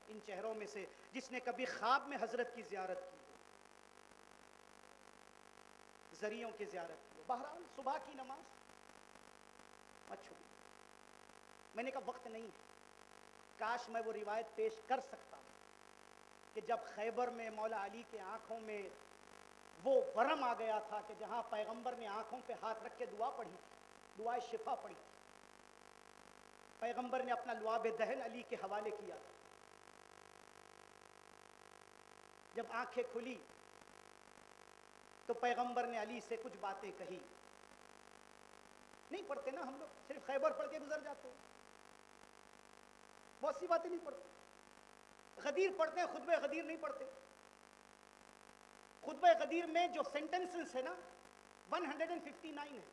ان چہروں میں سے جس نے کبھی خواب میں حضرت کی زیارت کی، ذریعوں کی زیارت کی۔ بہرحال صبح کی نماز مت چھوڑیے۔ میں نے کہا وقت نہیں ہے، کاش میں وہ روایت پیش کر سکتا کہ جب خیبر میں مولا علی کے آنکھوں میں وہ ورم آ گیا تھا کہ جہاں پیغمبر نے آنکھوں پہ ہاتھ رکھ کے دعا پڑھی، دعائے شفا پڑھی، پیغمبر نے اپنا لعاب دہن علی کے حوالے کیا، جب آنکھیں کھلی تو پیغمبر نے علی سے کچھ باتیں کہی۔ نہیں پڑھتے نا ہم لوگ، صرف خیبر پڑھ کے گزر جاتے ہیں، بہت سی باتیں نہیں پڑھتے۔ غدیر پڑھتے ہیں، خطبہ غدیر نہیں پڑھتے۔ خطبہ غدیر میں جو سینٹنسز ہے نا 159 ہے،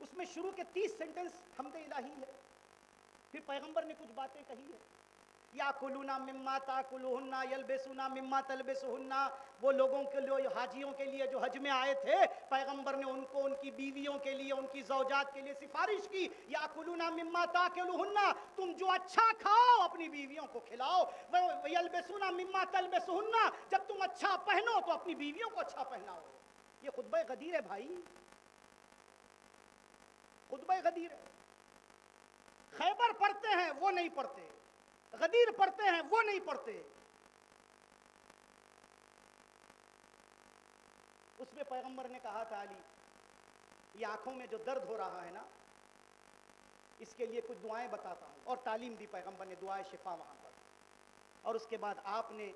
اس میں شروع کے 30 سینٹنس حمد الہی ہے، پھر پیغمبر نے کچھ باتیں کہی ہے۔ یاکلون مما تاکلون یلبسون مما تلبسون، وہ لوگوں کے لیے، حاجیوں کے لیے جو حج میں آئے تھے، پیغمبر نے ان کو ان کی بیویوں کے لیے، ان کی زوجات کے لیے سفارش کی، یاکلون مما تاکلون، تم جو اچھا کھاؤ اپنی بیویوں کو کھلاؤ، یلبسون مما تلبسون، جب تم اچھا پہنو تو اپنی بیویوں کو اچھا پہناؤ۔ یہ خطبہ غدیر ہے بھائی، خطبہ غدیر ہے۔ خیبر پڑھتے ہیں وہ نہیں پڑھتے، غدیر پڑھتے ہیں وہ نہیں پڑھتے۔ اس میں پیغمبر نے کہا تھا علی، یہ آنکھوں میں جو درد ہو رہا ہے نا، اس کے لیے کچھ دعائیں بتاتا ہوں، اور تعلیم دی پیغمبر نے، دعائے شفا وہاں پر۔ اور اس کے بعد آپ نے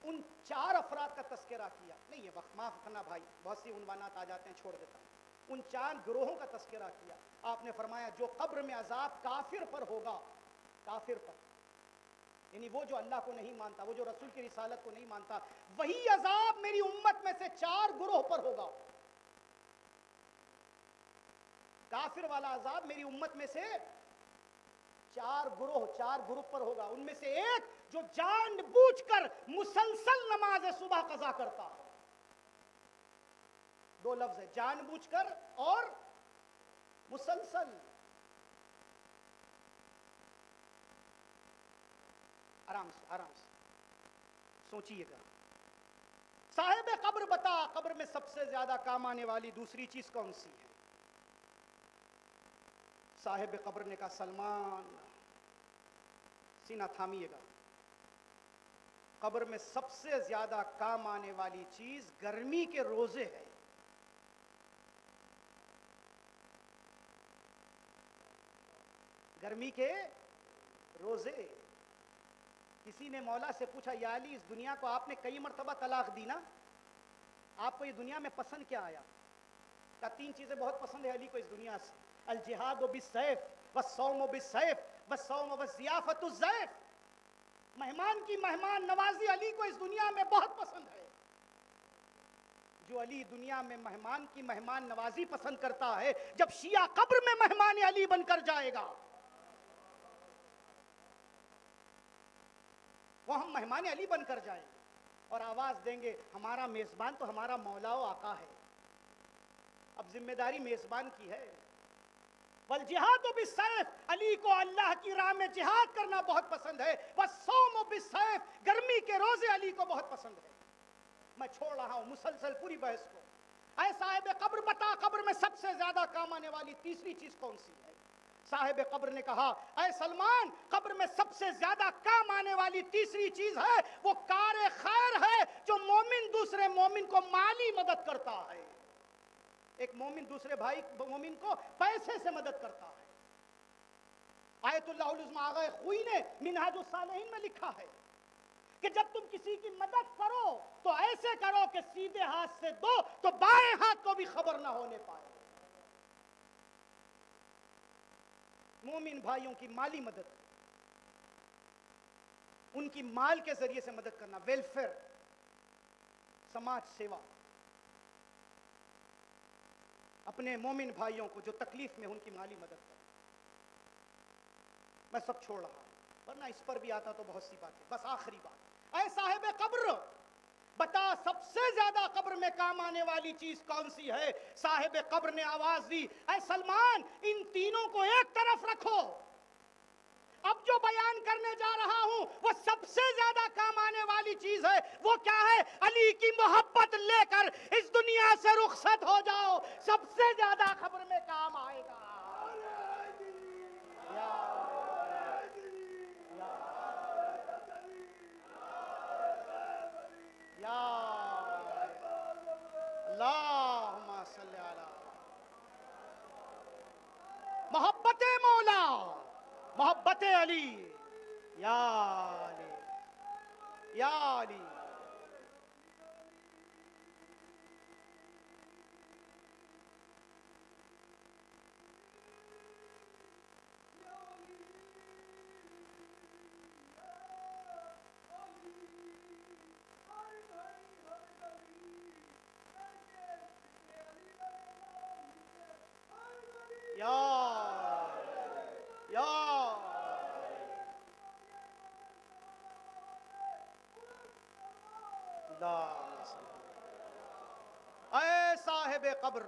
ان 4 افراد کا تذکرہ کیا، نہیں یہ وقت معاف کرنا بھائی، بہت سی عنوانات آ جاتے ہیں، چھوڑ دیتا ہوں۔ ان 4 گروہوں کا تذکرہ کیا۔ آپ نے فرمایا جو قبر میں عذاب کافر پر ہوگا، کافر پر، یعنی وہ جو اللہ کو نہیں مانتا، وہ جو رسول کی رسالت کو نہیں مانتا، وہی عذاب میری امت میں سے 4 گروہ پر ہوگا۔ کافر والا عذاب میری امت میں سے 4 گروپ پر ہوگا۔ ان میں سے ایک جو جان بوجھ کر مسلسل نماز صبح قضا کرتا ہے۔ 2 لفظ ہے، جان بوجھ کر اور مسلسل۔ آرام سے سوچئے گا۔ صاحب قبر بتا، قبر میں سب سے زیادہ کام آنے والی دوسری چیز کون سی ہے؟ صاحب قبر نے کہا سلمان، سینہ تھامیے گا، قبر میں سب سے زیادہ کام آنے والی چیز گرمی کے روزے ہے۔ گرمی کے روزے۔ کسی نے مولا سے پوچھا، یا علی اس دنیا کو آپ نے کئی مرتبہ طلاق دی نا، آپ کو یہ دنیا میں پسند کیا آیا؟ کہا 3 چیزیں بہت پسند ہے علی کو اس دنیا سے، الجہاد بالسیف والصوم بالسیف والصوم والضیافۃ الضیف۔ مہمان کی مہمان نوازی علی کو اس دنیا میں بہت پسند ہے۔ جو علی دنیا میں مہمان کی مہمان نوازی پسند کرتا ہے، جب شیعہ قبر میں مہمان علی بن کر جائے گا، وہ ہم مہمان علی بن کر جائیں گے اور آواز دیں گے ہمارا میزبان تو ہمارا مولا و آقا ہے۔ اب ذمہ داری میزبان کی ہے۔ والجہاد بالسیف، علی کو اللہ کی راہ میں جہاد کرنا بہت پسند ہے۔ والصوم بالسیف، گرمی کے روزے علی کو بہت پسند ہے۔ میں چھوڑ رہا ہوں مسلسل پوری بحث کو۔ اے صاحب قبر بتا، قبر میں سب سے زیادہ کام آنے والی تیسری چیز کون سی ہے؟ صاحب قبر نے کہا، اے سلمان، قبر میں سب سے زیادہ کام آنے والی تیسری چیز ہے وہ کار خیر ہے جو مومن دوسرے مومن کو مالی مدد کرتا ہے۔ ایک مومن دوسرے بھائی مومن کو پیسے سے مدد کرتا ہے۔ آیت اللہ العظمی آغا خوئی نے منہاج الصالحین میں لکھا ہے کہ جب تم کسی کی مدد کرو تو ایسے کرو کہ سیدھے ہاتھ سے دو تو بائیں ہاتھ کو بھی خبر نہ ہونے پائے۔ مومن بھائیوں کی مالی مدد، ان کی مال کے ذریعے سے مدد کرنا، ویلفیئر، سماج سیوا، اپنے مومن بھائیوں کو جو تکلیف میں ان کی مالی مدد کرنا۔ میں سب چھوڑ رہا ہوں ورنہ اس پر بھی آتا تو بہت سی باتیں۔ بس آخری بات، اے صاحب قبر بتا سب سے زیادہ قبر میں کام آنے والی چیز کون سی ہے؟ صاحب قبر نے آواز دی، اے سلمان ان تینوں کو ایک طرف رکھو، اب جو بیان کرنے جا رہا ہوں وہ سب سے زیادہ کام آنے والی چیز ہے۔ وہ کیا ہے؟ علی کی محبت لے کر اس دنیا سے رخصت ہو جاؤ، سب سے زیادہ قبر میں کام آئے گا۔ اللہم صلی علی محبت مولا، محبت علی، یا علی، یا علی۔ اے صاحب قبر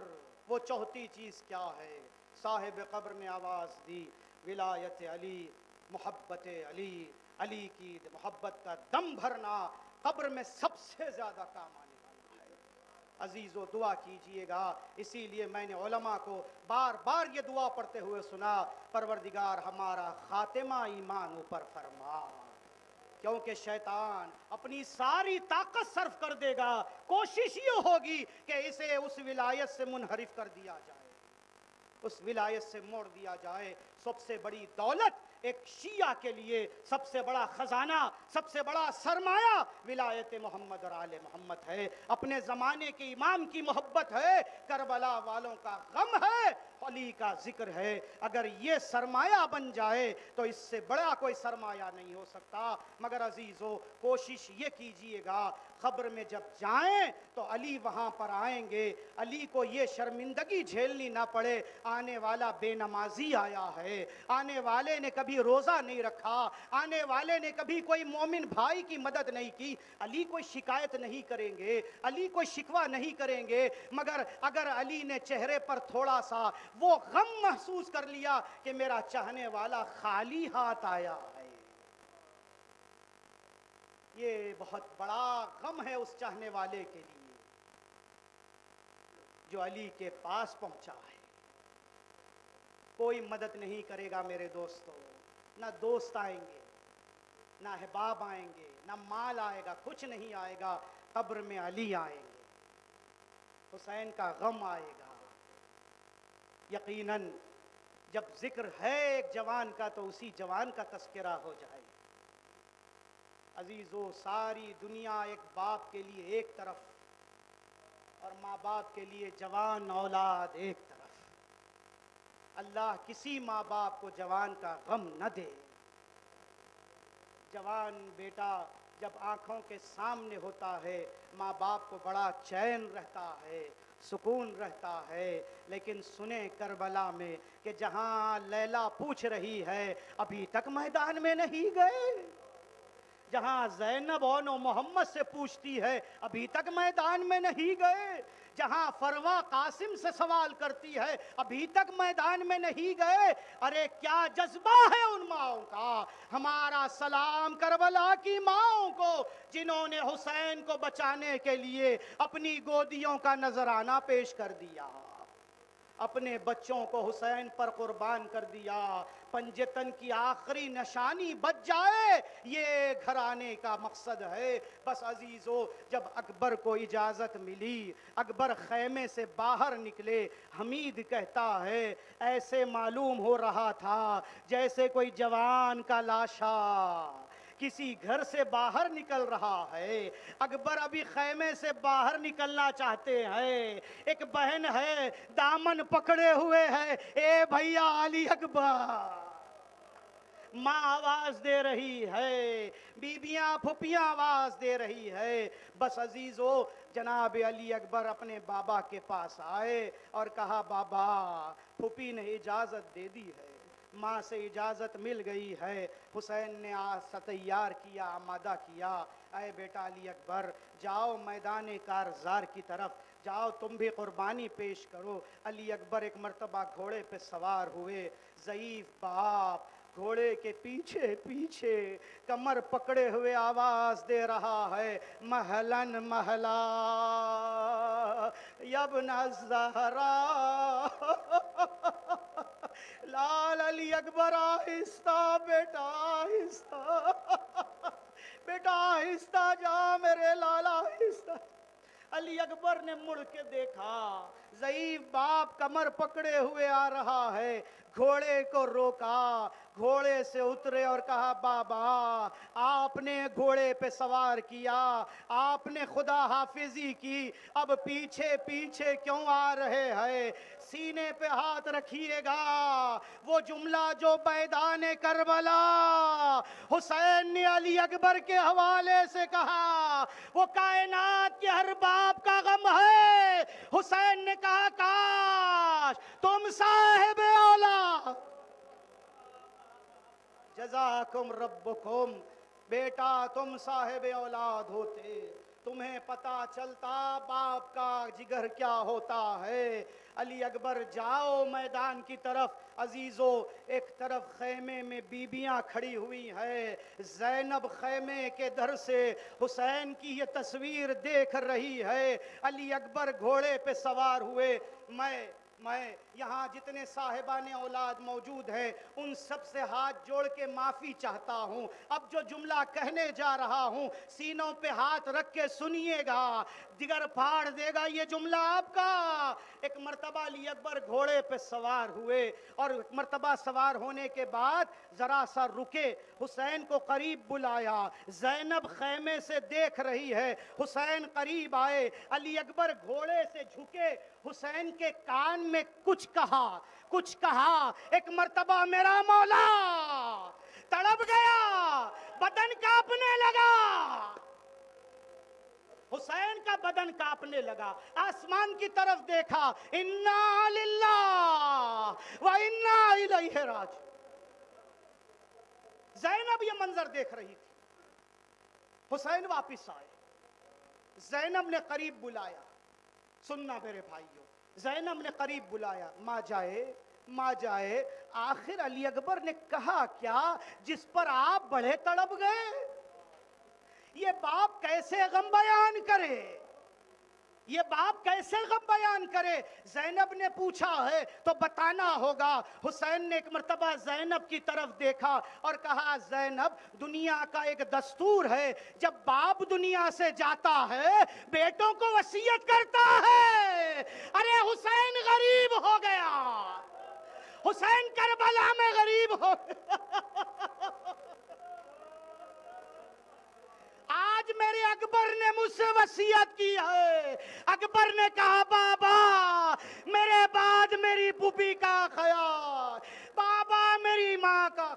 وہ چوتھی چیز کیا ہے؟ صاحب قبر نے آواز دی، ولایت علی، محبت علی، علی کی محبت کا دم بھرنا قبر میں سب سے زیادہ کام آنے والا ہے۔ عزیزو دعا کیجئے گا، اسی لیے میں نے علماء کو بار بار یہ دعا پڑھتے ہوئے سنا، پروردگار ہمارا خاتمہ ایمان اوپر فرما، کیونکہ شیطان اپنی ساری طاقت صرف کر دے گا، کوشش یہ ہوگی کہ اسے اس ولایت سے منحرف کر دیا جائے، اس ولایت سے موڑ دیا جائے۔ سب سے بڑی دولت ایک شیعہ کے لیے، سب سے بڑا خزانہ، سب سے بڑا سرمایہ ولایت محمد اور آل محمد ہے، اپنے زمانے کے امام کی محبت ہے، کربلا والوں کا غم ہے، علی کا ذکر ہے۔ اگر یہ سرمایہ بن جائے تو اس سے بڑا کوئی سرمایہ نہیں ہو سکتا۔ مگر عزیزو کوشش یہ کیجئے گا قبر میں جب جائیں تو علی وہاں پر آئیں گے، علی کو یہ شرمندگی جھیلنی نہ پڑے، آنے والا بے نمازی آیا ہے، آنے والے نے کبھی روزہ نہیں رکھا، آنے والے نے کبھی کوئی مومن بھائی کی مدد نہیں کی، علی کوئی شکایت نہیں کریں گے، علی کوئی شکوہ نہیں کریں گے، مگر اگر علی نے چہرے پر تھوڑا سا وہ غم محسوس کر لیا کہ میرا چاہنے والا خالی ہاتھ آیا ہے، یہ بہت بڑا غم ہے اس چاہنے والے کے لیے جو علی کے پاس پہنچا ہے۔ کوئی مدد نہیں کرے گا میرے دوستوں، نہ دوست آئیں گے، نہ احباب آئیں گے، نہ مال آئے گا، کچھ نہیں آئے گا، قبر میں علی آئیں گے، حسین کا غم آئے گا۔ یقیناً جب ذکر ہے ایک جوان کا تو اسی جوان کا تذکرہ ہو جائے۔ عزیزو ساری دنیا ایک باپ کے لیے ایک طرف اور ماں باپ کے لیے جوان اولاد ایک طرف، اللہ کسی ماں باپ کو جوان کا غم نہ دے۔ جوان بیٹا جب آنکھوں کے سامنے ہوتا ہے ماں باپ کو بڑا چین رہتا ہے، سکون رہتا ہے، لیکن سنیں کربلا میں کہ جہاں لیلا پوچھ رہی ہے ابھی تک میدان میں نہیں گئے، جہاں زینب اون محمد سے پوچھتی ہے ابھی تک میدان میں نہیں گئے، جہاں فروا قاسم سے سوال کرتی ہے ابھی تک میدان میں نہیں گئے۔ ارے کیا جذبہ ہے ان ماؤں کا! ہمارا سلام کربلا کی ماؤں کو جنہوں نے حسین کو بچانے کے لیے اپنی گودیوں کا نذرانہ پیش کر دیا، اپنے بچوں کو حسین پر قربان کر دیا، پنجتن کی آخری نشانی بچ جائے یہ گھرانے کا مقصد ہے۔ بس عزیزو جب اکبر کو اجازت ملی، اکبر خیمے سے باہر نکلے، حمید کہتا ہے ایسے معلوم ہو رہا تھا جیسے کوئی جوان کا لاشا کسی گھر سے باہر نکل رہا ہے۔ اکبر ابھی خیمے سے باہر نکلنا چاہتے ہیں، ایک بہن ہے دامن پکڑے ہوئے ہے، اے بھیا علی اکبر ماں آواز دے رہی ہے، بیبیاں پھپھیاں آواز دے رہی ہے۔ بس عزیزو، جناب علی اکبر اپنے بابا کے پاس آئے اور کہا بابا پھپھی نے اجازت دے دی ہے، ماں سے اجازت مل گئی ہے۔ حسین نے تیار کیا، آمادہ کیا، اے بیٹا علی اکبر جاؤ میدان کارزار کی طرف جاؤ، تم بھی قربانی پیش کرو۔ علی اکبر ایک مرتبہ گھوڑے پہ سوار ہوئے، ضعیف باپ گھوڑے کے پیچھے پیچھے کمر پکڑے ہوئے آواز دے رہا ہے، محلن محلا یبن الزہرا۔ لال علی اکبر آہستہ بیٹا آہستہ، بیٹا آہستہ جا میرے لالا آہستہ۔ علی اکبر نے مڑ کے دیکھا، ضعیف باپ کمر پکڑے ہوئے آ رہا ہے، گھوڑے کو روکا، گھوڑے سے اترے اور کہا بابا آپ نے گھوڑے پہ سوار کیا، آپ نے خدا حافظی کی، اب پیچھے پیچھے کیوں آ رہے ہیں؟ سینے پہ ہاتھ رکھیے گا۔ وہ جملہ جو میدان کربلا حسین نے علی اکبر کے حوالے سے کہا، وہ کائنات کے ہر باپ کا غم ہے۔ حسین نے کہا کاش تم صاحب اولاد، جزاکم ربکم، بیٹا تم صاحب اولاد ہوتے، تمہیں پتا چلتا باپ کا جگر کیا ہوتا ہے۔ علی اکبر جاؤ میدان کی طرف۔ عزیزو، ایک طرف خیمے میں بیبیاں کھڑی ہوئی ہیں، زینب خیمے کے در سے حسین کی یہ تصویر دیکھ رہی ہے۔ علی اکبر گھوڑے پہ سوار ہوئے۔ میں یہاں جتنے صاحبان اولاد موجود ہیں ان سب سے ہاتھ جوڑ کے معافی چاہتا ہوں۔ اب جو جملہ کہنے جا رہا ہوں سینوں پہ ہاتھ رکھ کے سنیے گا، جگر پھاڑ دے گا یہ جملہ آپ کا۔ ایک مرتبہ علی اکبر گھوڑے پہ سوار ہوئے اور ایک مرتبہ سوار ہونے کے بعد ذرا سا رکے، حسین کو قریب بلایا، زینب خیمے سے دیکھ رہی ہے، حسین قریب آئے، علی اکبر گھوڑے سے جھکے، حسین کے کان میں کچھ کہا۔ ایک مرتبہ میرا مولا تڑپ گیا، بدن کانپنے لگا، حسین کا بدن کانپنے لگا، آسمان کی طرف دیکھا، انا للہ و انا الیہ راجعون۔ زینب یہ منظر دیکھ رہی تھی، حسین واپس آئے، زینب نے قریب بلایا، سننا میرے بھائیوں، زینب نے قریب بلایا، ماں جائے، آخر علی اکبر نے کہا کیا جس پر آپ بڑے تڑپ گئے؟ یہ باپ کیسے غم بیان کرے؟ یہ باپ کیسے غم بیان کرے؟ زینب نے پوچھا ہے تو بتانا ہوگا۔ حسین نے ایک مرتبہ زینب کی طرف دیکھا اور کہا زینب، دنیا کا ایک دستور ہے، جب باپ دنیا سے جاتا ہے بیٹوں کو وصیت کرتا ہے۔ ارے حسین غریب ہو گیا، حسین کربلا میں غریب ہو گیا۔ آج میرے اکبر نے مجھ سے وصیت کی ہے، اکبر نے کہا بابا میرے بعد میری پھوپھی کا خیال، بابا میری ماں کا،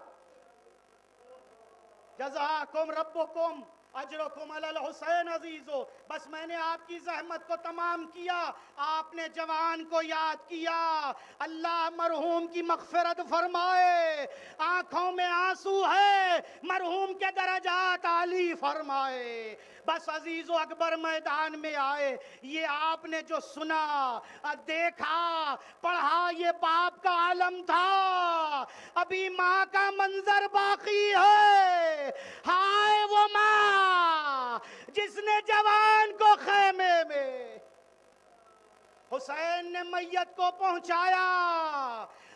جزاکم ربکم اجرکم علی الحسین۔ عزیزو، بس میں نے آپ کی زحمت کو تمام کیا، آپ نے جوان کو یاد کیا، اللہ مرحوم کی مغفرت فرمائے، آنکھوں میں آنسو ہے، مرحوم کے درجات عالی فرمائے۔ بس عزیزو، اکبر میدان میں آئے، یہ آپ نے جو سنا، دیکھا، پڑھا، یہ باپ کا عالم تھا، ابھی ماں کا منظر باقی ہے۔ ہائے وہ ماں جس نے جوان کو خیمے میں، حسین نے میت کو پہنچایا،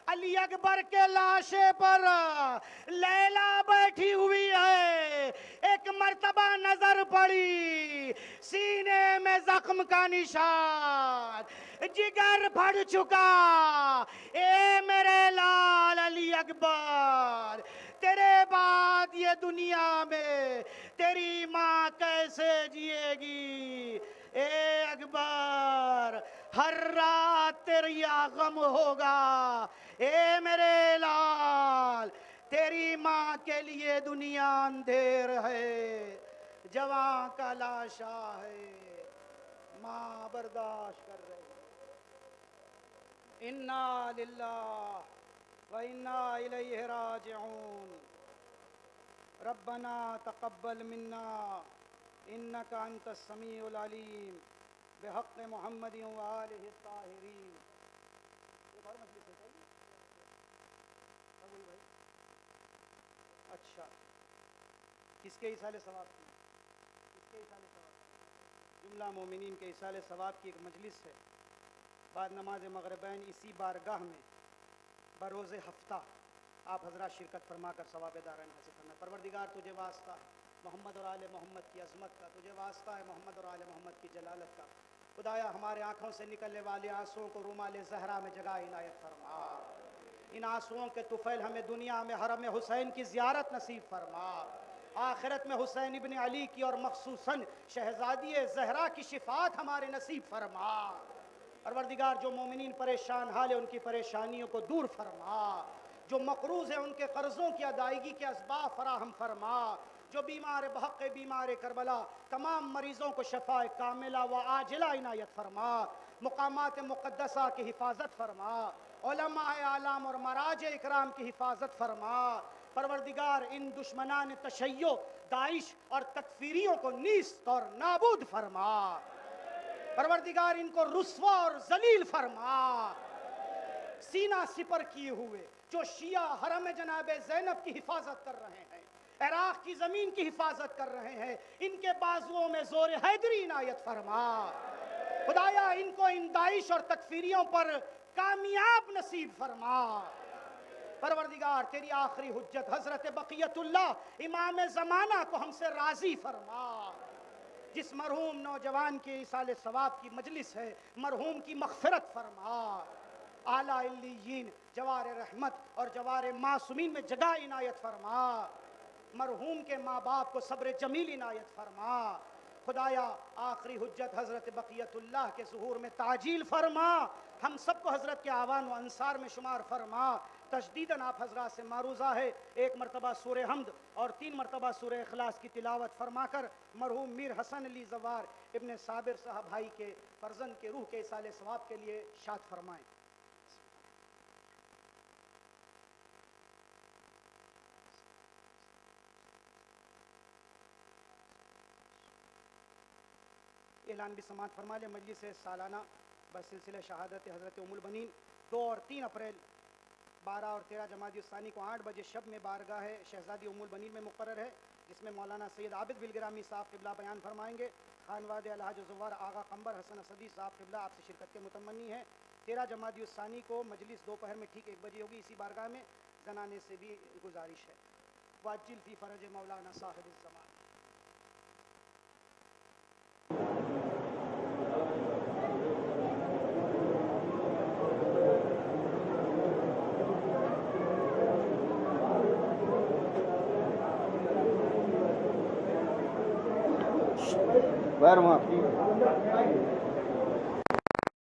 علی اکبر کے لاشے پر لیلا بیٹھی ہوئی ہے، ایک مرتبہ نظر پڑی، سینے میں زخم کا نشان، جگر پھٹ چکا۔ اے میرے لال علی اکبر، تیرے بعد یہ دنیا میں تیری ماں کیسے جیے گی؟ اے اکبر، ہر رات تیری غم ہوگا۔ اے میرے لال، تیری ماں کے لیے دنیا اندھیر ہے، جوان کا لاشا ہے، ماں برداشت کر رہی۔ انا للہ و انا الیہ راجعون۔ ربنا تقبل منا انک انت السمیع العلیم بحق محمد و آلہ الطاہرین۔ ایک اور مجلس ہے چاہیے؟ اچھا، کس کے ایصال ثواب کی؟ کس کے ایصال ثواب کی؟ جملہ مومنین کے ایصال ثواب کی ایک مجلس ہے بعد نماز مغربین اسی بارگاہ میں بروز ہفتہ آپ حضرات شرکت فرما کر ثواب دارین حاصل کرنا۔ پروردگار تجھے واسطہ ہے محمد اور آل محمد کی عظمت کا، تجھے واسطہ ہے محمد اور آل محمد کی جلالت کا، خدایا ہمارے آنکھوں سے نکلنے والے آنسوؤں کو رومال زہرا میں جگہ عنایت فرما۔ ان آنسوؤں کے طفیل ہمیں دنیا میں حرم حسین کی زیارت نصیب فرما، آخرت میں حسین ابن علی کی اور مخصوصاً شہزادی زہرا کی شفاعت ہمارے نصیب فرما۔ پروردگار جو مومنین پریشان حال ہیں ان کی پریشانیوں کو دور فرما، جو مقروض ہیں ان کے قرضوں کی ادائیگی کے اسباب فراہم فرما، جو بیمار بحق بیمار کربلا تمام مریضوں کو شفا کاملہ و عاجلہ عنایت فرما، مقامات مقدسہ کی حفاظت فرما، علماء اعلام اور مراجع اکرام کی حفاظت فرما۔ پروردگار ان دشمنان تشیع داعش اور تکفیریوں کو نیست اور نابود فرما، پروردگار ان کو رسوا اور ذلیل فرما۔ سینہ سپر کیے ہوئے جو شیعہ حرم جناب زینب کی حفاظت کر رہے ہیں، عراق کی زمین کی حفاظت کر رہے ہیں، ان کے بازوؤں میں زور حیدری عنایت فرما۔ خدایا ان کو ان داعش اور تکفیریوں پر کامیاب نصیب فرما۔ پروردگار تیری آخری حجت حضرت بقیت اللہ امام زمانہ کو ہم سے راضی فرما۔ جس مرحوم نوجوان کے ایصال ثواب کی مجلس ہے مرحوم کی مغفرت فرما، اعلیٰ علیین جوار رحمت اور جوار معصومین میں جگہ عنایت فرما، مرحوم کے ماں باپ کو صبر جمیل عنایت فرما۔ خدایا آخری حجت حضرت بقیت اللہ کے ظہور میں تعجیل فرما، ہم سب کو حضرت کے آوان و انصار میں شمار فرما۔ تجدیداً آپ حضرات سے معروضہ ہے 1 مرتبہ سورہ حمد اور 3 مرتبہ سورہ اخلاص کی تلاوت فرما کر مرحوم میر حسن علی زوار ابن صابر صاحب بھائی کے فرزند کے روح کے ایصال ثواب کے لیے شاد فرمائیں۔ اعلان بھی سماعت فرما لے۔ مجلس سالانہ بسلسلہ شہادت حضرت ام البنین 2 اور 3 اپریل 12 اور 13 جمادی الثانی کو 8 بجے شب میں بارگاہ شہزادی ام البنین میں مقرر ہے، جس میں مولانا سید عابد بالگرامی صاحب قبلہ بیان فرمائیں گے۔ خانواد الحاج زوار آغا قمبر حسن اسدی صاحب قبلہ آپ سے شرکت کے متمنی ہیں۔ 13 جمادی الثانی کو مجلس دوپہر میں ٹھیک 1 بجے ہوگی اسی بارگاہ میں۔ زنانے سے بھی گزارش ہے، واجل فی فرج مولانا صاحب الزمان۔ غیر معافی